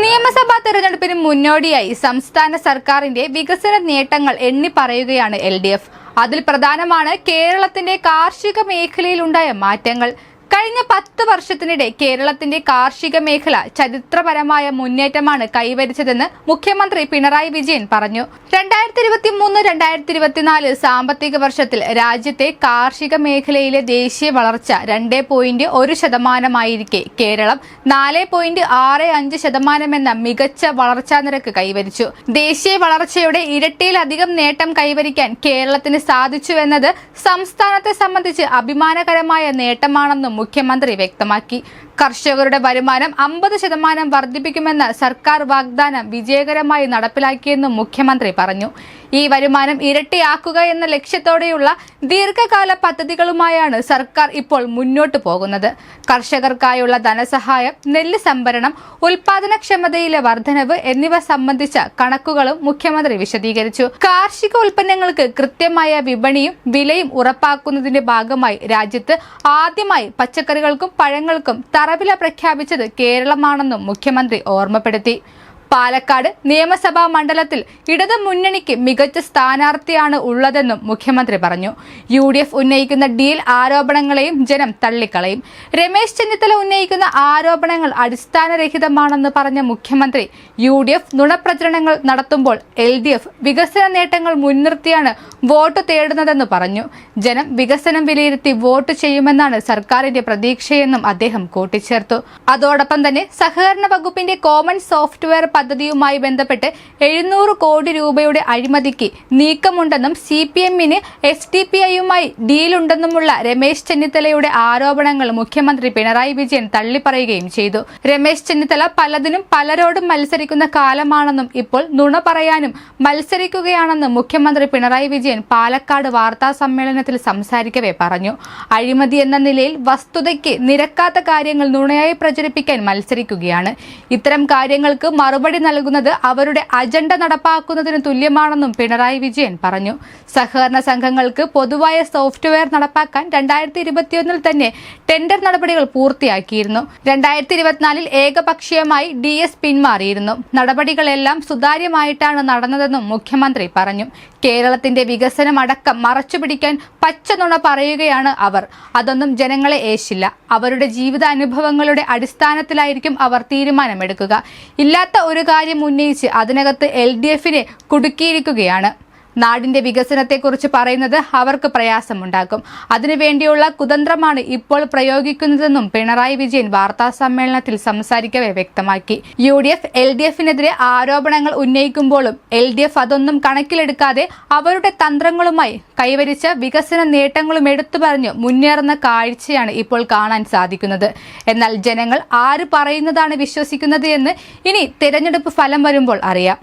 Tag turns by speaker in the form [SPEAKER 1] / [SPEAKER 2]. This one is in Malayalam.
[SPEAKER 1] നിയമസഭാ തെരഞ്ഞെടുപ്പിന് മുന്നോടിയായി സംസ്ഥാന സർക്കാരിന്റെ വികസന നേട്ടങ്ങൾ എണ്ണി പറയുകയാണ് LDF. അതിൽ പ്രധാനമാണ് കേരളത്തിന്റെ കാർഷിക മേഖലയിലുണ്ടായ മാറ്റങ്ങൾ. കഴിഞ്ഞ 10 വർഷത്തിനിടെ കേരളത്തിന്റെ കാർഷിക മേഖല ചരിത്രപരമായ മുന്നേറ്റമാണ് കൈവരിച്ചതെന്ന് മുഖ്യമന്ത്രി പിണറായി വിജയൻ പറഞ്ഞു. 2023-2024 സാമ്പത്തിക വർഷത്തിൽ രാജ്യത്തെ കാർഷിക മേഖലയിലെ ദേശീയ വളർച്ച 2.1% കേരളം 4.65% എന്ന മികച്ച വളർച്ചാ നിരക്ക് കൈവരിച്ചു. ദേശീയ വളർച്ചയുടെ ഇരട്ടിയിലധികം നേട്ടം കൈവരിക്കാൻ കേരളത്തിന് സാധിച്ചുവെന്നത് സംസ്ഥാനത്തെ സംബന്ധിച്ച് അഭിമാനകരമായ നേട്ടമാണെന്നും മുഖ്യമന്ത്രി വ്യക്തമാക്കി. കർഷകരുടെ വരുമാനം 50% വർദ്ധിപ്പിക്കുമെന്ന സർക്കാർ വാഗ്ദാനം വിജയകരമായി നടപ്പിലാക്കിയെന്നും മുഖ്യമന്ത്രി പറഞ്ഞു. ഈ വരുമാനം ഇരട്ടിയാക്കുക എന്ന ലക്ഷ്യത്തോടെയുള്ള ദീർഘകാല പദ്ധതികളുമായാണ് സർക്കാർ ഇപ്പോൾ മുന്നോട്ടു പോകുന്നത്. കർഷകർക്കായുള്ള ധനസഹായം, നെല്ല് സംഭരണം, ഉൽപാദനക്ഷമതയിലെ വർധനവ് എന്നിവ സംബന്ധിച്ച കണക്കുകളും മുഖ്യമന്ത്രി വിശദീകരിച്ചു. കാർഷിക ഉൽപ്പന്നങ്ങൾക്ക് കൃത്യമായ വിപണിയും വിലയും ഉറപ്പാക്കുന്നതിന്റെ ഭാഗമായി രാജ്യത്ത് ആദ്യമായി പച്ചക്കറികൾക്കും പഴങ്ങൾക്കും തറവില പ്രഖ്യാപിച്ചത് കേരളമാണെന്നും മുഖ്യമന്ത്രി ഓർമ്മപ്പെടുത്തി. പാലക്കാട് നിയമസഭാ മണ്ഡലത്തിൽ ഇടതു മുന്നണിക്ക് മികച്ച സ്ഥാനാർത്ഥിയാണ് ഉള്ളതെന്നും മുഖ്യമന്ത്രി പറഞ്ഞു. UDF ഉന്നയിക്കുന്ന ഡീൽ ആരോപണങ്ങളെയും ജനം തള്ളിക്കളയും. രമേശ് ചെന്നിത്തല ഉന്നയിക്കുന്ന ആരോപണങ്ങൾ അടിസ്ഥാനരഹിതമാണെന്ന് പറഞ്ഞ മുഖ്യമന്ത്രി UDF നുണപ്രചരണങ്ങൾ നടത്തുമ്പോൾ LDF വികസന നേട്ടങ്ങൾ മുൻനിർത്തിയാണ് വോട്ട് തേടുന്നതെന്ന് പറഞ്ഞു. ജനം വികസനം വിലയിരുത്തി വോട്ട് ചെയ്യുമെന്നാണ് സർക്കാരിന്റെ പ്രതീക്ഷയെന്നും അദ്ദേഹം കൂട്ടിച്ചേർത്തു. അതോടൊപ്പം തന്നെ സഹകരണ വകുപ്പിന്റെ കോമൺ സോഫ്റ്റ്വെയർ പദ്ധതിയുമായി ബന്ധപ്പെട്ട് 700 കോടി രൂപയുടെ അഴിമതിക്ക് നീക്കമുണ്ടെന്നും CPM-ന് SDPI-യുമായി ഡീലുണ്ടെന്നുമുള്ള രമേശ് ചെന്നിത്തലയുടെ ആരോപണങ്ങൾ മുഖ്യമന്ത്രി പിണറായി വിജയൻ തള്ളിപ്പറയുകയും ചെയ്തു. രമേശ് ചെന്നിത്തല പലതിനും പലരോടും മത്സരിക്കുന്ന കാലമാണെന്നും ഇപ്പോൾ നുണ പറയാനും മത്സരിക്കുകയാണെന്നും മുഖ്യമന്ത്രി പിണറായി വിജയൻ പാലക്കാട് വാർത്താ സമ്മേളനത്തിൽ സംസാരിക്കവേ പറഞ്ഞു. അഴിമതി എന്ന നിലയിൽ വസ്തുതയ്ക്ക് നിരക്കാത്ത കാര്യങ്ങൾ നുണയായി പ്രചരിപ്പിക്കാൻ മത്സരിക്കുകയാണ്. ഇത്തരം കാര്യങ്ങൾക്ക് മറുപടി നൽകുന്നത് അവരുടെ അജണ്ട നടപ്പാക്കുന്നതിന് തുല്യമാണെന്നും പിണറായി വിജയൻ പറഞ്ഞു. സഹകരണ സംഘങ്ങൾക്ക് പൊതുവായ സോഫ്റ്റ്വെയർ നടപ്പാക്കാൻ 2021 തന്നെ ടെൻഡർ നടപടികൾ പൂർത്തിയാക്കിയിരുന്നു. 2024 ഏകപക്ഷീയമായി DS പിന്മാറിയിരുന്നു. നടപടികളെല്ലാം സുതാര്യമായിട്ടാണ് നടന്നതെന്നും മുഖ്യമന്ത്രി പറഞ്ഞു. കേരളത്തിന്റെ വികസനം അടക്കം മറച്ചുപിടിക്കാൻ പച്ചനുണ പറയുകയാണ് അവർ. അതൊന്നും ജനങ്ങളെ ഏശില്ല. അവരുടെ ജീവിതാനുഭവങ്ങളുടെ അടിസ്ഥാനത്തിലായിരിക്കും അവർ തീരുമാനമെടുക്കുക. ഇല്ലാത്ത ഒരു കാര്യം ഉന്നയിച്ച് അതിനകത്ത് LDF-നെ കുടുക്കിയിരിക്കുകയാണ്. നാടിന്റെ വികസനത്തെക്കുറിച്ച് പറയുന്നത് അവർക്ക് പ്രയാസമുണ്ടാക്കും. അതിനുവേണ്ടിയുള്ള കുതന്ത്രമാണ് ഇപ്പോൾ പ്രയോഗിക്കുന്നതെന്നും പിണറായി വിജയൻ വാർത്താ സമ്മേളനത്തിൽ സംസാരിക്കവേ വ്യക്തമാക്കി. UDF LDF-നെതിരെ ആരോപണങ്ങൾ ഉന്നയിക്കുമ്പോഴും LDF അതൊന്നും കണക്കിലെടുക്കാതെ അവരുടെ തന്ത്രങ്ങളുമായി കൈവരിച്ച വികസന നേട്ടങ്ങളും എടുത്തു പറഞ്ഞ് മുന്നേറുന്ന കാഴ്ചയാണ് ഇപ്പോൾ കാണാൻ സാധിക്കുന്നത്. എന്നാൽ ജനങ്ങൾ ആര് പറയുന്നതാണ് വിശ്വസിക്കുന്നത് എന്ന് ഇനി തെരഞ്ഞെടുപ്പ് ഫലം വരുമ്പോൾ അറിയാം.